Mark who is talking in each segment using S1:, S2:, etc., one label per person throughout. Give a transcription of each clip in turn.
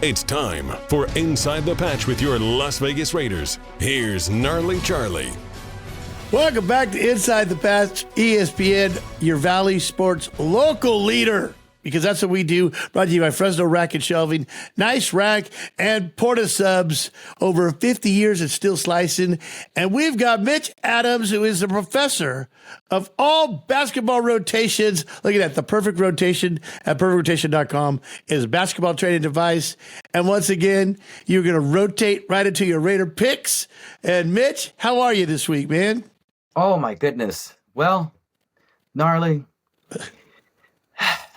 S1: It's time for Inside the Patch with your Las Vegas Raiders. Here's Gnarley Charley.
S2: Welcome back to Inside the Patch, ESPN, your Valley Sports local leader, because that's what we do. Brought to you by Fresno Rack and Shelving. Nice rack and Porta Subs. Over 50 years and still slicing. And we've got Mitch Adams, who is the professor of all basketball rotations. Look at that. The Perfect Rotation at perfectrotation.com is a basketball training device. And once again, you're going to rotate right into your Raider picks. And Mitch, how are you this week, man?
S3: Oh, my goodness. Well, Gnarly,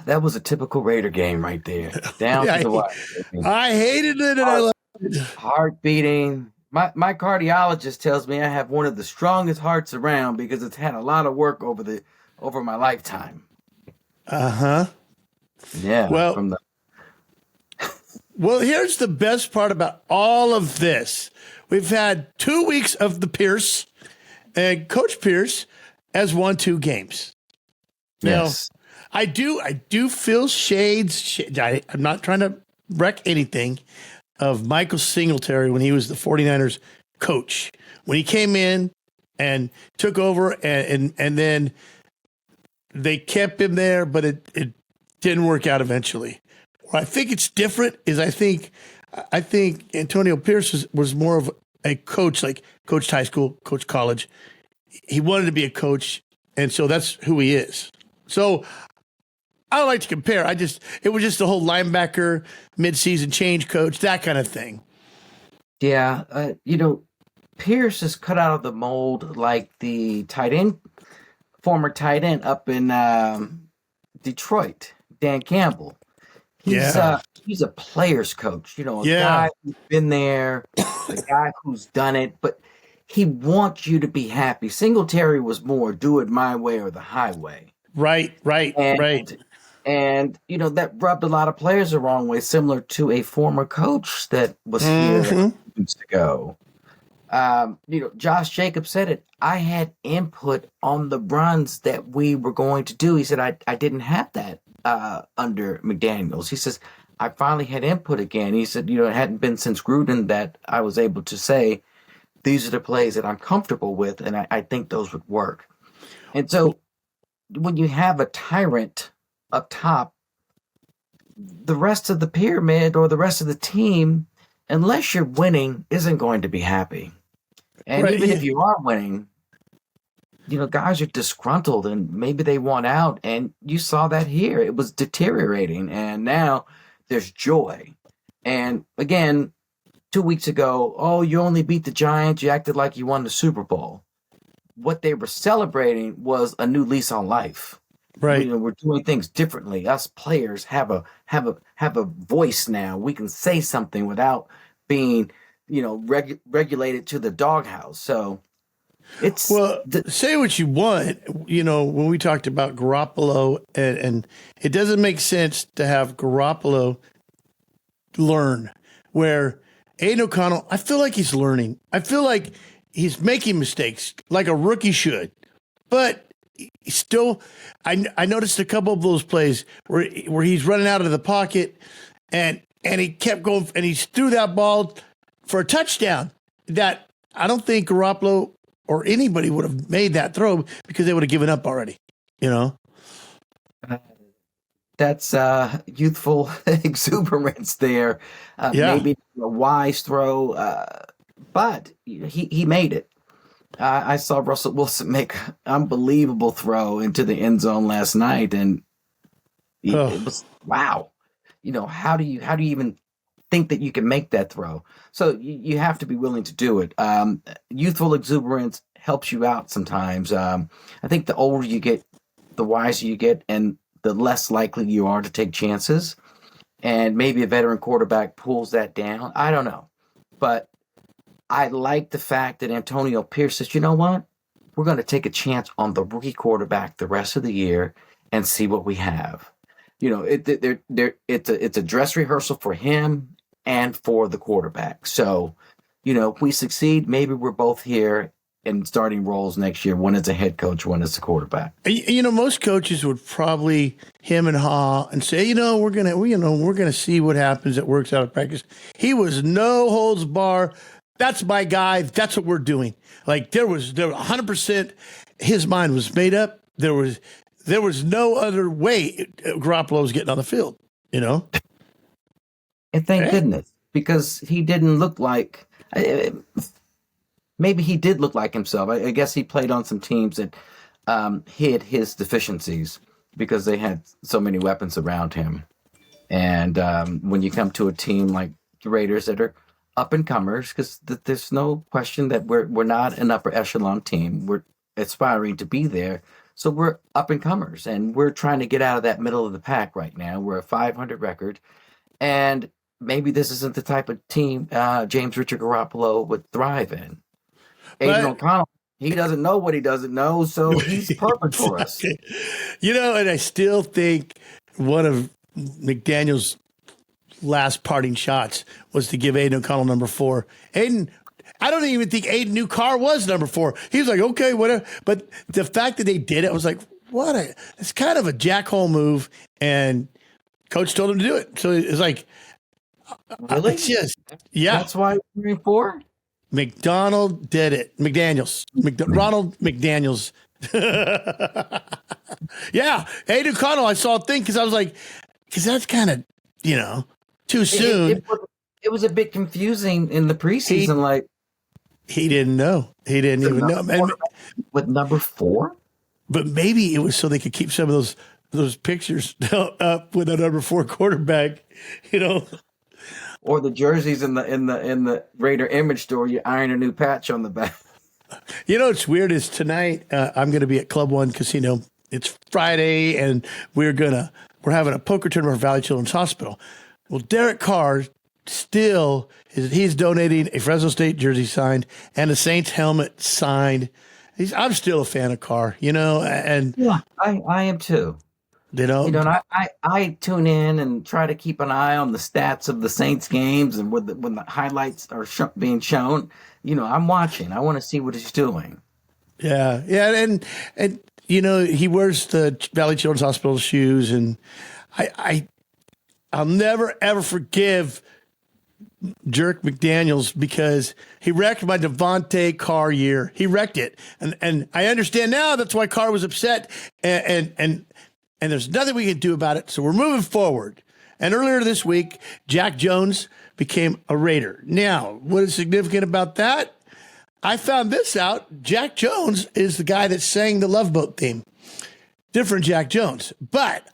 S3: that was a typical Raider game right there. Down to the wire.
S2: I hated it and I loved it.
S3: Heart beating. My cardiologist tells me I have one of the strongest hearts around because it's had a lot of work over my lifetime.
S2: Uh-huh.
S3: Yeah.
S2: Well, well, here's the best part about all of this. We've had 2 weeks of the Pierce, and Coach Pierce has won 2 games.
S3: Yes.
S2: Now, I do feel shades. I'm not trying to wreck anything of Michael Singletary when he was the 49ers coach. When he came in and took over and then they kept him there, but it didn't work out eventually. Where I think it's different is I think Antonio Pierce was more of a coach, like coached high school, coached college. He wanted to be a coach, and so that's who he is. So I don't like to compare. It was just the whole linebacker, midseason change coach, that kind of thing.
S3: Yeah. Pierce is cut out of the mold like the former tight end up in Detroit, Dan Campbell. He's a player's coach, a guy who's been there, a guy who's done it, but he wants you to be happy. Singletary was more do it my way or the highway.
S2: Right.
S3: And, that rubbed a lot of players the wrong way, similar to a former coach that was here weeks ago. Josh Jacobs said it. I had input on the runs that we were going to do. He said, I didn't have that under McDaniels. He says, I finally had input again. He said, it hadn't been since Gruden that I was able to say, these are the plays that I'm comfortable with, and I think those would work. And so when you have a tyrant up top, the rest of the pyramid or the rest of the team, unless you're winning, isn't going to be happy. And even if you are winning, guys are disgruntled and maybe they want out. And you saw that here. It was deteriorating. And now there's joy. And again, 2 weeks ago, you only beat the Giants. You acted like you won the Super Bowl. What they were celebrating was a new lease on life.
S2: Right.
S3: We're doing things differently. Us players have a voice now. We can say something without being, regulated to the doghouse. So it's
S2: say what you want. When we talked about Garoppolo, and it doesn't make sense to have Garoppolo learn where Aiden O'Connell, I feel like he's learning. I feel like he's making mistakes like a rookie should, but he's still, I noticed a couple of those plays where he's running out of the pocket and he kept going and he threw that ball for a touchdown that I don't think Garoppolo or anybody would have made that throw because they would have given up already,
S3: That's youthful exuberance there. Maybe a wise throw, but he made it. I saw Russell Wilson make an unbelievable throw into the end zone last night, and it was wow. How do you even think that you can make that throw? So you have to be willing to do it. Youthful exuberance helps you out sometimes. I think the older you get, the wiser you get, and the less likely you are to take chances. And maybe a veteran quarterback pulls that down. I don't know. But I like the fact that Antonio Pierce says, you know what? We're going to take a chance on the rookie quarterback the rest of the year and see what we have. It's a dress rehearsal for him and for the quarterback. So, if we succeed, maybe we're both here in starting roles next year. One as a head coach, one as a quarterback.
S2: Most coaches would probably him and haw and say, we're gonna see what happens. It works out of practice. He was no holds bar. That's my guy. That's what we're doing. Like there was 100%. His mind was made up. There was no other way Garoppolo was getting on the field. And
S3: thank goodness, because he didn't look like. Maybe he did look like himself. I guess he played on some teams that hid his deficiencies because they had so many weapons around him. And when you come to a team like the Raiders that are up and comers, because there's no question that we're not an upper echelon team. We're aspiring to be there. So we're up and comers, and we're trying to get out of that middle of the pack right now. We're a 500 record, and maybe this isn't the type of team James Richard Garoppolo would thrive in. Aiden O'Connell, he doesn't know what he doesn't know, so he's perfect for us.
S2: And I still think one of McDaniel's last parting shots was to give Aiden O'Connell number 4. Aiden, I don't even think Aiden knew Carr was number 4. He was like, okay, whatever. But the fact that they did it, I was like, it's kind of a jackhole move. And coach told him to do it. So it's like,
S3: really?
S2: Yeah.
S3: That's why we're 4?
S2: McDonald did it. Ronald McDaniels. Yeah. Aiden O'Connell, I saw a thing because I was like, because that's kind of, too soon.
S3: It was a bit confusing in the preseason.
S2: He didn't know. He didn't even know.
S3: With number 4?
S2: But maybe it was so they could keep some of those pictures up with a number 4 quarterback,
S3: Or the jerseys in the Raider image store, you iron a new patch on the back.
S2: What's weird is tonight I'm going to be at Club One Casino. It's Friday, and we're having a poker tournament for Valley Children's Hospital. Well, Derek Carr he's donating a Fresno State jersey signed and a Saints helmet signed. I'm still a fan of Carr, and
S3: yeah, I am too. And I tune in and try to keep an eye on the stats of the Saints games, and when the highlights are being shown, I'm watching. I want to see what he's doing.
S2: Yeah, and he wears the Valley Children's Hospital shoes, and I'll never ever forgive Jerk McDaniels because he wrecked my Devontae Carr year. He wrecked it, and I understand now that's why Carr was upset, and there's nothing we can do about it. So we're moving forward. And earlier this week, Jack Jones became a Raider. Now, what is significant about that? I found this out. Jack Jones is the guy that sang the Love Boat theme. Different Jack Jones. But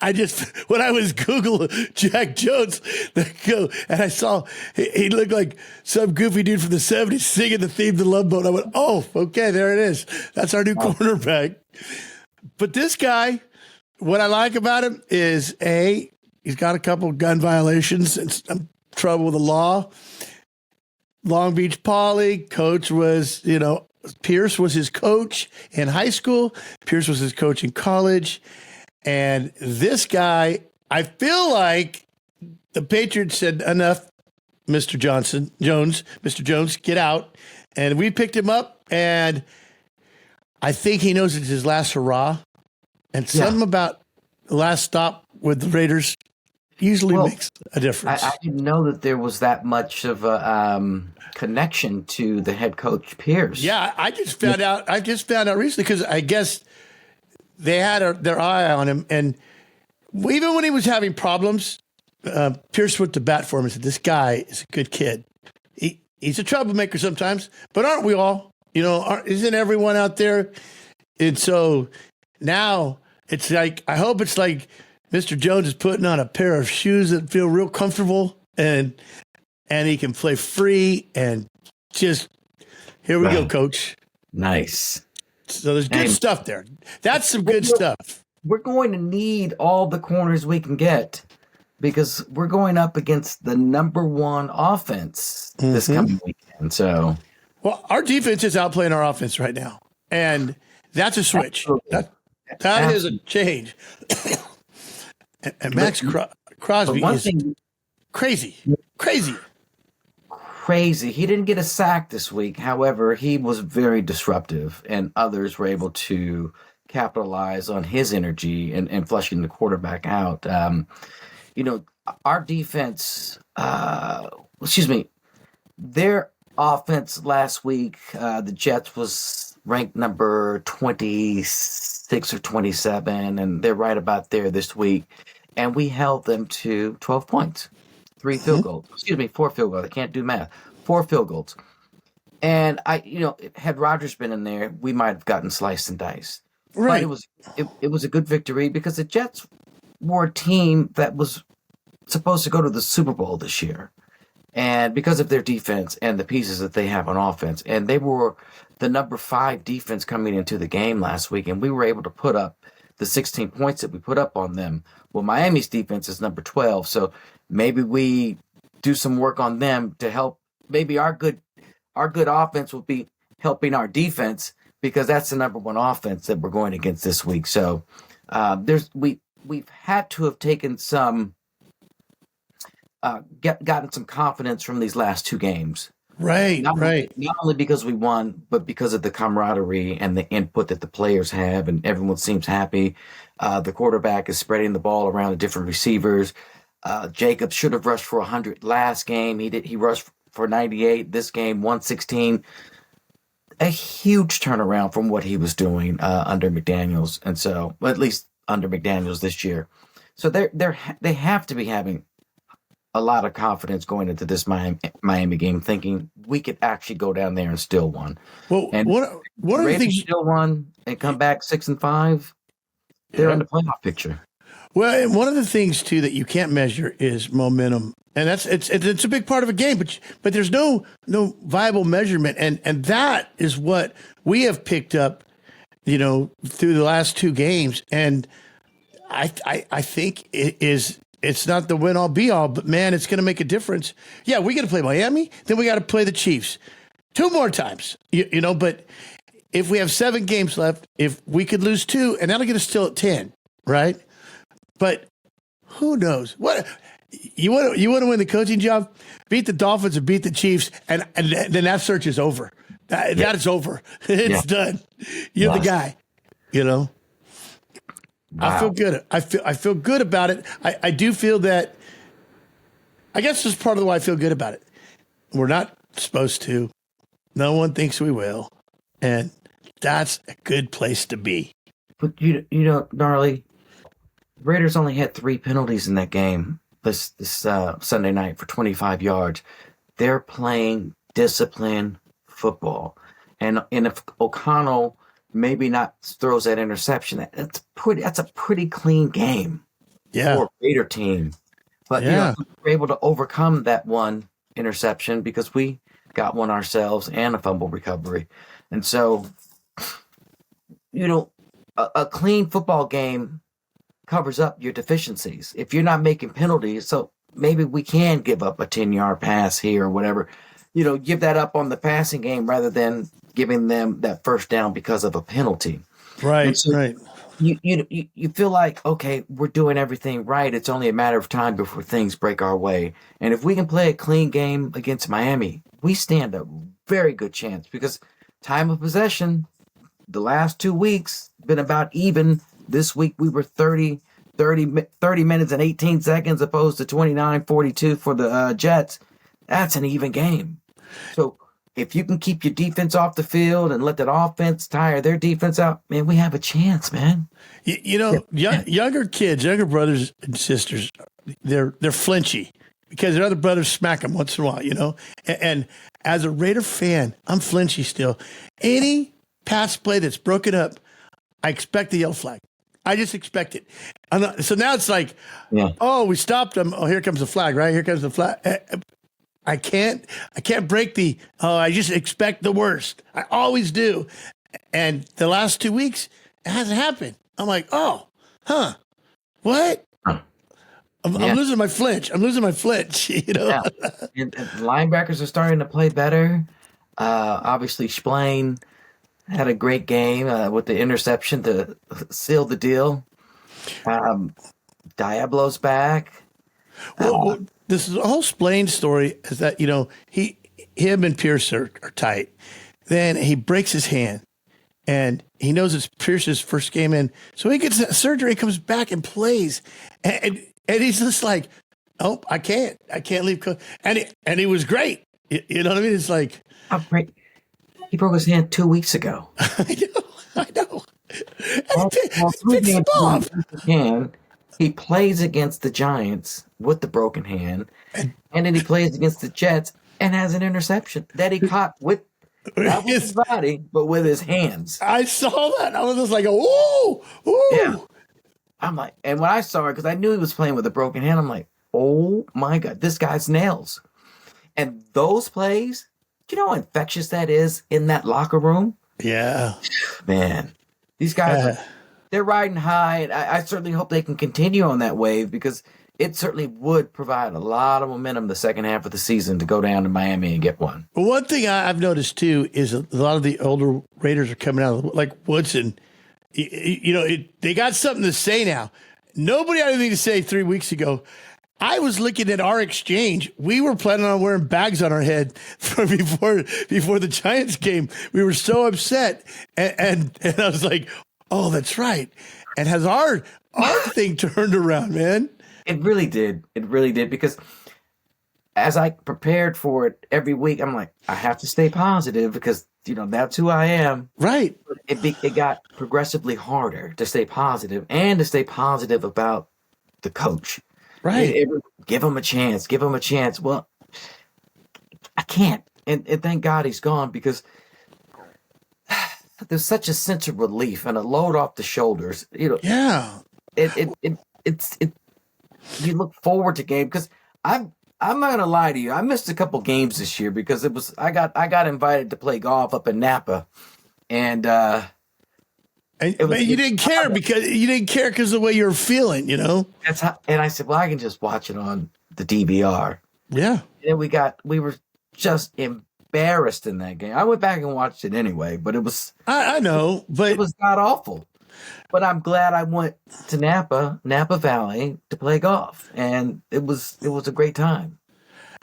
S2: when I was Googling Jack Jones, and I saw he looked like some goofy dude from the 70s singing the theme to the Love Boat. I went, oh, okay, there it is. That's our new cornerback. But this guy, what I like about him is, he's got a couple of gun violations and some trouble with the law. Long Beach Poly, coach was, Pierce was his coach in high school. Pierce was his coach in college. And this guy, I feel like the Patriots said, enough, Mr. Jones, get out. And we picked him up, and I think he knows it's his last hurrah. And something about the last stop with the Raiders usually makes a difference.
S3: I didn't know that there was that much of a connection to the head coach Pierce.
S2: Yeah, I just found out recently because I guess they had their eye on him, and even when he was having problems, Pierce went to bat for him and said, "This guy is a good kid. He's a troublemaker sometimes, but aren't we all? Isn't everyone out there?" And so now it's like, I hope it's like Mr. Jones is putting on a pair of shoes that feel real comfortable, and he can play free, and just here we go, coach.
S3: Nice.
S2: So there's good stuff there. That's some good stuff.
S3: We're going to need all the corners we can get because we're going up against the number 1 offense this coming weekend. So,
S2: well, our defense is outplaying our offense right now, and that's a switch. That is a change. And Max Crosby is crazy.
S3: crazy. He didn't get a sack this week. However, he was very disruptive, and others were able to capitalize on his energy and flushing the quarterback out. Our defense, their offense last week, the Jets was ranked number 26 or 27, and they're right about there this week. And we held them to 12 points, 4 field goals. I can't do math. 4 field goals. And had Rodgers been in there, we might have gotten sliced and diced.
S2: Right.
S3: But it was a good victory because the Jets were a team that was supposed to go to the Super Bowl this year. And because of their defense and the pieces that they have on offense, and they were the number 5 defense coming into the game last week, and we were able to put up the 16 points that we put up on them. Well, Miami's defense is number 12, so maybe we do some work on them to help. Maybe our good offense will be helping our defense because that's the number 1 offense that we're going against this week. So we've had to have taken some. Gotten some confidence from these last 2 games.
S2: Right.
S3: Not only because we won, but because of the camaraderie and the input that the players have, and everyone seems happy. The quarterback is spreading the ball around to different receivers. Jacobs should have rushed for 100 last game. He rushed for 98 this game, 116. A huge turnaround from what he was doing under McDaniels, and so at least under McDaniels this year. So they have to be having a lot of confidence going into this Miami game, thinking we could actually go down there and still won.
S2: Well,
S3: and
S2: one of the things
S3: still won and come back 6-5. They're in the playoff picture.
S2: Well, and one of the things too that you can't measure is momentum, and it's a big part of a game. But there's no viable measurement, and that is what we have picked up, through the last 2 games, and I think it is. It's not the win all be all, but man, it's going to make a difference. Yeah, we got to play Miami, then we got to play the Chiefs 2 more times, but if we have 7 games left, if we could lose 2, and that'll get us still at 10, right? But who knows? What you want to win the coaching job? Beat the Dolphins or beat the Chiefs, and then that search is over. That is over. It's done. You're the guy, Wow. I feel good. I feel good about it. I do feel that. I guess this is part of the why I feel good about it. We're not supposed to. No one thinks we will, and that's a good place to be.
S3: But Gnarly, Raiders only had 3 penalties in that game this Sunday night for 25 yards. They're playing disciplined football, and if O'Connell maybe not throws that interception, that's a pretty clean game for a Raider team. But we were able to overcome that one interception because we got one ourselves and a fumble recovery. And so, a clean football game covers up your deficiencies. If you're not making penalties, so maybe we can give up a 10-yard pass here or whatever. Give that up on the passing game rather than giving them that first down because of a penalty.
S2: Right,
S3: so
S2: right.
S3: You feel like, okay, we're doing everything right. It's only a matter of time before things break our way. And if we can play a clean game against Miami, we stand a very good chance because time of possession, the last 2 weeks, been about even. This week we were 30 minutes and 18 seconds opposed to 29-42 for the Jets. That's an even game. So if you can keep your defense off the field and let that offense tire their defense out, man, we have a chance, man.
S2: Younger kids, younger brothers and sisters, they're flinchy because their other brothers smack them once in a while, And as a Raider fan, I'm flinchy still. Any pass play that's broken up, I expect the yellow flag. I just expect it. So now it's like, we stopped them. Oh, here comes the flag, right? Here comes the flag. I can't break I just expect the worst. I always do. And the last 2 weeks, it hasn't happened. I'm like, what? I'm losing my flinch. Yeah.
S3: And linebackers are starting to play better. Obviously, Spillane had a great game with the interception to seal the deal. Diablo's back.
S2: Well, this is the whole Spillane story is that, him and Pierce are tight. Then he breaks his hand, and he knows it's Pierce's first game in. So he gets surgery, comes back and plays. And he's just like, oh, I can't leave. And he was great. You know what I mean? It's like.
S3: How great. He broke his hand 2 weeks ago.
S2: I know.
S3: He plays against the Giants with the broken hand, and then he plays against the Jets and has an interception that he caught with not with his body, but with his hands.
S2: I saw that. I was just like, ooh.
S3: Yeah. I'm like, and when I saw it, because I knew he was playing with a broken hand, I'm like, oh my God, this guy's nails. And those plays, do you know how infectious that is in that locker room?
S2: Yeah.
S3: Man, these guys, they're riding high. And I certainly hope they can continue on that wave, because it certainly would provide a lot of momentum the second half of the season to go down to Miami and get one.
S2: One thing I've noticed, too, is a lot of the older Raiders are coming out, like Woodson. They got something to say now. Nobody had anything to say 3 weeks ago. I was looking at our exchange. We were planning on wearing bags on our head before the Giants game. We were so upset, and I was like, "Oh, that's right." And has our thing turned around, man?
S3: It really did. It really did, because as I prepared for it every week, I'm like, I have to stay positive, because that's who I am.
S2: Right.
S3: It got progressively harder to stay positive and to stay positive about the coach.
S2: Right.
S3: Give him a chance. Give him a chance. Well, I can't. And thank God he's gone, because there's such a sense of relief and a load off the shoulders.
S2: Yeah.
S3: It's you look forward to game, because I'm not gonna lie to you. I missed a couple games this year because I got invited to play golf up in Napa, and
S2: you didn't care because of the way you were feeling,
S3: That's how, and I said, well, I can just watch it on the DVR.
S2: Yeah.
S3: And we were just embarrassed in that game. I went back and watched it anyway, but it was
S2: I know, but
S3: it was god awful. But I'm glad I went to Napa Valley to play golf, and it was a great time.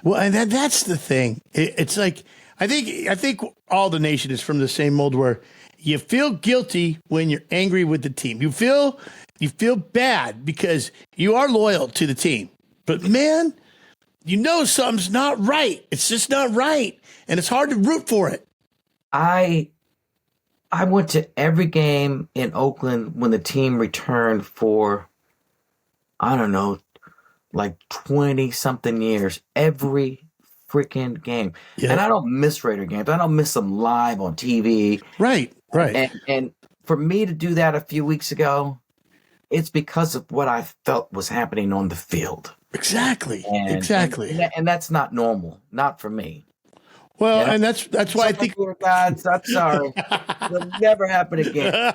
S2: Well, and that's the thing. It's like I think all the nation is from the same mold where you feel guilty when you're angry with the team. You feel bad because you are loyal to the team. But man, something's not right. It's just not right, and it's hard to root for it.
S3: I went to every game in Oakland when the team returned for, I don't know, like 20-something years. Every freaking game. Yeah. And I don't miss Raider games. I don't miss them live on TV.
S2: Right.
S3: And for me to do that a few weeks ago, it's because of what I felt was happening on the field.
S2: Exactly.
S3: And that's not normal. Not for me.
S2: Well, and that's why I think.
S3: God, I'm sorry. It'll never happen again.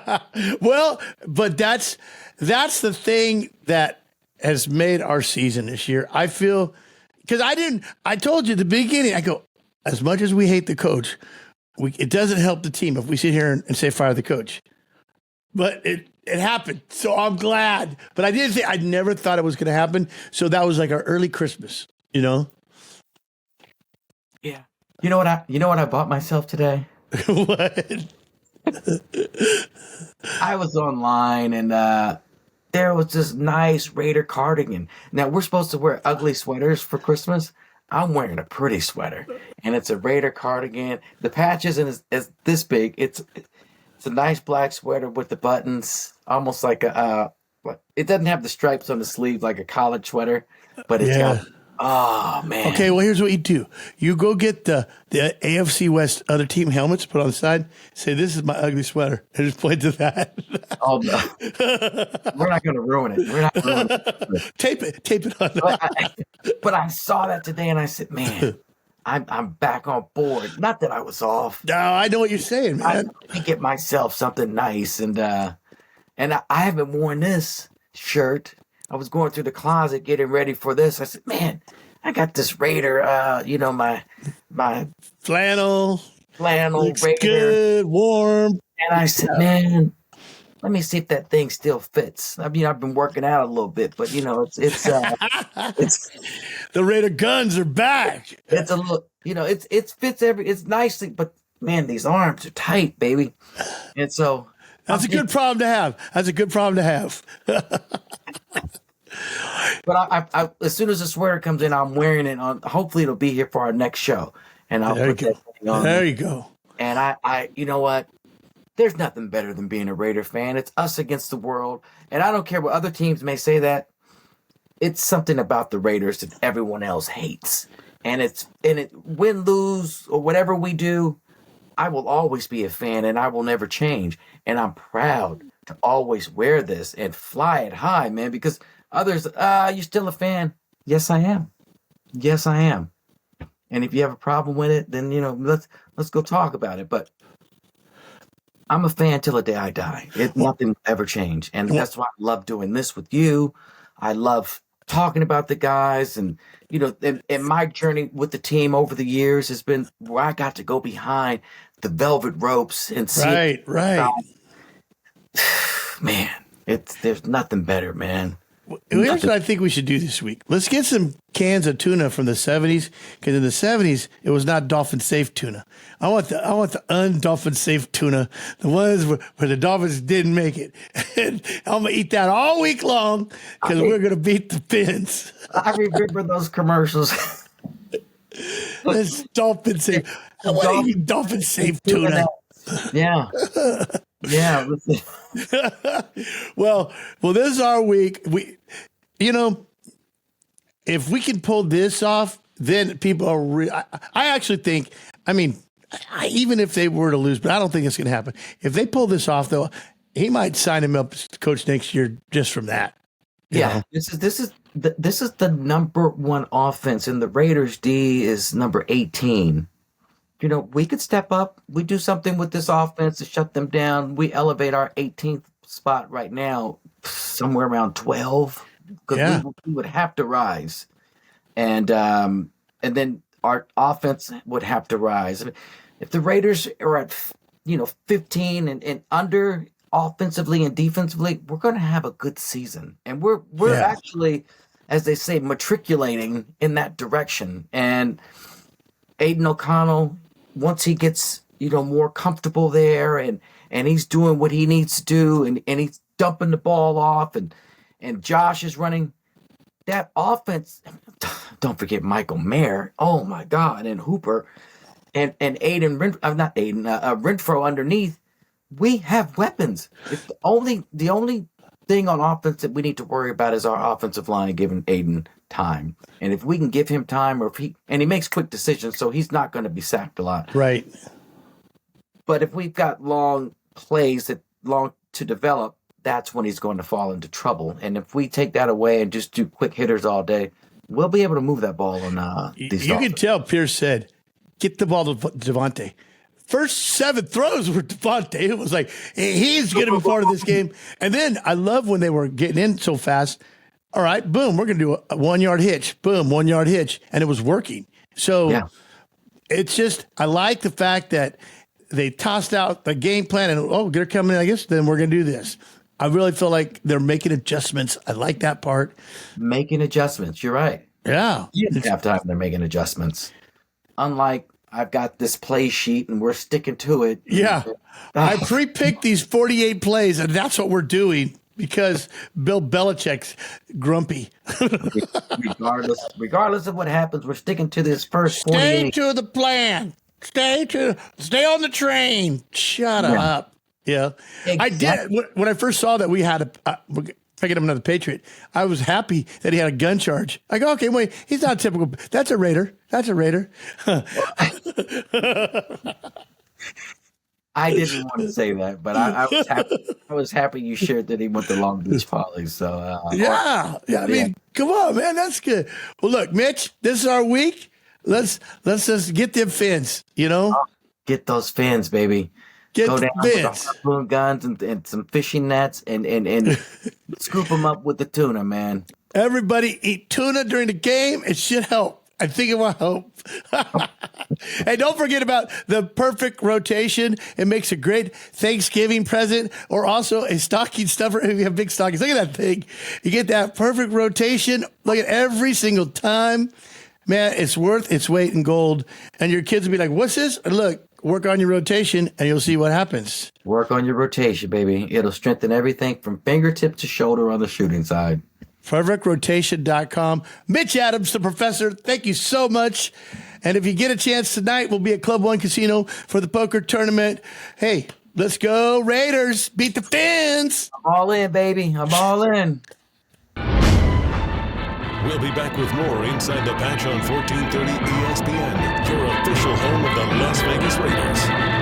S2: Well, but that's the thing that has made our season this year. I feel because I told you at the beginning. I go, as much as we hate the coach, it doesn't help the team if we sit here and say fire the coach. But it happened, so I'm glad. But I never thought it was going to happen. So that was like our early Christmas,
S3: Yeah. You know what I bought myself today?
S2: What?
S3: I was online, and there was this nice Raider cardigan. Now, we're supposed to wear ugly sweaters for Christmas. I'm wearing a pretty sweater, and it's a Raider cardigan. The patch isn't as this big. It's a nice black sweater with the buttons, almost like it doesn't have the stripes on the sleeve like a collared sweater, but it's got. Oh, man.
S2: Okay, well, here's what you do. You go get the AFC West other team helmets, put on the side, say, this is my ugly sweater, and just point to that.
S3: Oh, no. We're not going to ruin it. We're not going to ruin it.
S2: Tape it on.
S3: But I saw that today, and I said, man, I'm back on board. Not that I was off.
S2: No, I know what you're saying, man.
S3: I get myself something nice, and I haven't worn this shirt. I was going through the closet getting ready for this. I said, man, I got this Raider, my
S2: flannel
S3: Raider.
S2: Good, warm.
S3: And I said, man, let me see if that thing still fits. I mean, I've been working out a little bit, but it's
S2: the Raider guns are back.
S3: It's a little, it fits it's nicely, but man, these arms are tight, baby. And so
S2: that's a good problem to have. That's a good problem to have.
S3: But I as soon as the sweater comes in, I'm wearing it on. Hopefully, it'll be here for our next show, and I'll put that thing on.
S2: There you go.
S3: And I, you know what? There's nothing better than being a Raider fan. It's us against the world, and I don't care what other teams may say that. It's something about the Raiders that everyone else hates, and it win, lose, or whatever we do, I will always be a fan, and I will never change. And I'm proud to always wear this and fly it high, man, because others, you still a fan? Yes, I am. Yes, I am. And if you have a problem with it, then, let's go talk about it. But I'm a fan till the day I die. Nothing will ever change. And that's why I love doing this with you. I love talking about the guys. And, and my journey with the team over the years has been where I got to go behind the velvet ropes and see. Right. Man, there's nothing better, man.
S2: Here's what I think we should do this week. Let's get some cans of tuna from the 70s, because in the 70s it was not dolphin safe tuna. I want the undolphin safe tuna, the ones where the dolphins didn't make it. And I'm gonna eat that all week long because we're gonna beat the Fins.
S3: I remember those commercials.
S2: It's dolphin safe. I want to eat dolphin safe tuna.
S3: Yeah. Yeah.
S2: Well, this is our week. If we can pull this off, then people are I actually think, even if they were to lose, but I don't think it's going to happen. If they pull this off, though, he might sign him up as coach next year just from that.
S3: Yeah. This is the number one offense, and the Raiders D is number 18. We could step up. We do something with this offense to shut them down. We elevate our 18th spot right now somewhere around 12, because we would have to rise, and then our offense would have to rise. If the Raiders are at 15 and under offensively and defensively, we're going to have a good season, and we're actually, as they say, matriculating in that direction. And Aiden O'Connell, once he gets, more comfortable there and he's doing what he needs to do and he's dumping the ball off and Josh is running that offense. Don't forget Michael Mayer. Oh my God. And Hooper and Renfro underneath. We have weapons. It's the only thing on offense that we need to worry about is our offensive line giving Aiden time. And if we can give him time, he makes quick decisions, so he's not going to be sacked a lot.
S2: Right.
S3: But if we've got long plays long to develop, that's when he's going to fall into trouble. And if we take that away and just do quick hitters all day, we'll be able to move that ball on these. You
S2: can tell Pierce said, get the ball to Devontae. First 7 throws were Devontae. It was like, he's going to be part of this game. And then I love when they were getting in so fast. All right, boom, we're going to do a 1-yard hitch. Boom, 1-yard hitch. And it was working. So it's just, I like the fact that they tossed out the game plan and, they're coming in, I guess, then we're going to do this. I really feel like they're making adjustments. I like that part.
S3: Making adjustments. You're right.
S2: Yeah.
S3: You didn't have time. They're making adjustments. Unlike, I've got this play sheet and we're sticking to it.
S2: Yeah. I pre-picked these 48 plays, and that's what we're doing because Bill Belichick's grumpy.
S3: Regardless of what happens, we're sticking to this first 48.
S2: Stay to the plan. Stay on the train. Shut up. Yeah. Exactly. I did. When I first saw that we had picking up another Patriot, I was happy that he had a gun charge. I go, okay, wait, he's not typical. That's a Raider.
S3: I didn't want to say that, but I was happy. I was happy you shared that he went to Long Beach Poly. So
S2: I mean, come on, man, that's good. Well, look, Mitch, this is our week. Let's just get them fins.
S3: Get those fins, baby. Go down with the harpoon guns and some fishing nets and scoop them up with the tuna, man.
S2: Everybody eat tuna during the game. It should help. I'm thinking about hope. And don't forget about the perfect rotation. It makes a great Thanksgiving present or also a stocking stuffer if you have big stockings. Look at that thing. You get that perfect rotation. Look at every single time. Man, it's worth its weight in gold. And your kids will be like, what's this? And look, work on your rotation and you'll see what happens.
S3: Work on your rotation, baby. It'll strengthen everything from fingertip to shoulder on the shooting side. PerfectRotation.com.
S2: Mitch Adams, the professor, thank you so much. And if you get a chance tonight, we'll be at Club One Casino for the poker tournament. Hey, let's go Raiders. Beat the Fins.
S3: I'm all in, baby. I'm all in.
S1: We'll be back with more Inside the Patch on 1430 ESPN, your official home of the Las Vegas Raiders.